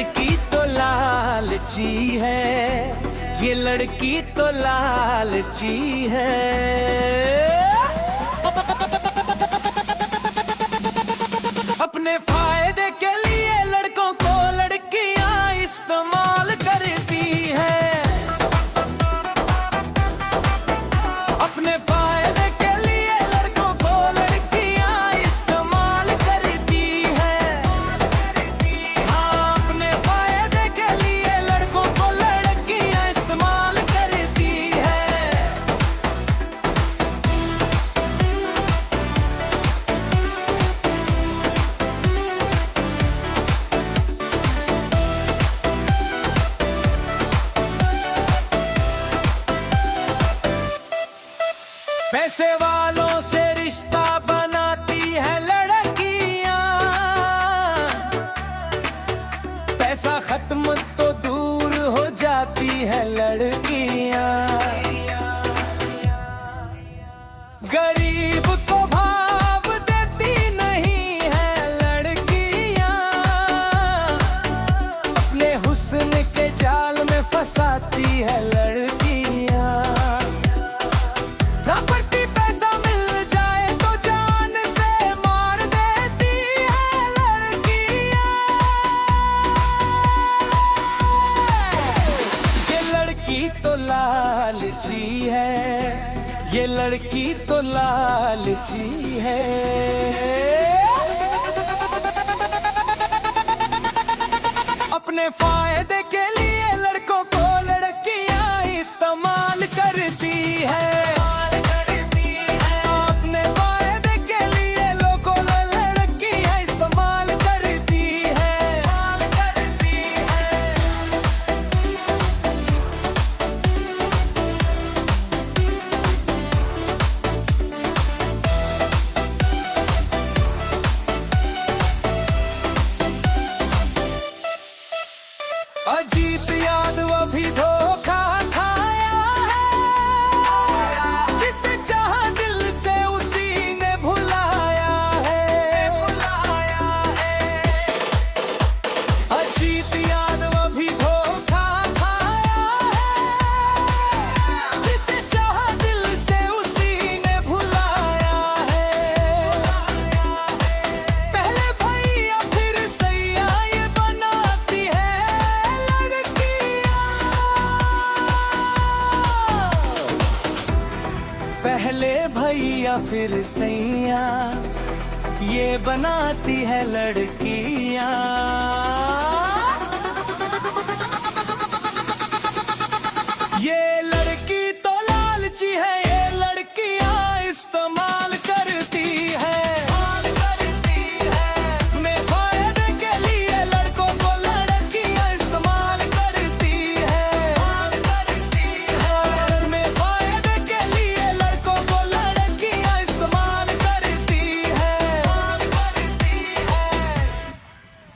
लड़की तो लालची है, ये लड़की तो लालची है। अपने फायदे के लिए लड़कों को लड़कियां इस्तेमाल करती है। अपने फायदे के लिए लड़कों को लड़कियां इस्तेमाल करती है। हाँ, अपने फायदे के लिए लड़कों को लड़कियां इस्तेमाल करती है। पैसे वालों से रिश्ता बनाती है लड़कियां, पैसा खत्म तो दूर हो जाती है लड़कियां। गरीब को भाव देती नहीं है लड़कियां, अपने हुस्न के जाल में फंसाती है लड़कियां। प्रॉपर्टी पैसा मिल जाए तो जान से मार देती है लड़कियां। ये लड़की तो लालची है, ये लड़की तो लालची है। अपने फायदे के लिए लड़कों को लड़कियां इस्तेमाल करती है। अजीत यादव अभी धोखा खाया है, जिसे चाहा दिल से उसी ने भुलाया है। अजीत यादव अभी धोखा खाया है, जिसे चाहा दिल से उसी ने भुलाया है। पहले भैया फिर सैया ये बनाती है पहले भैया फिर सैया ये बनाती है लड़कियां।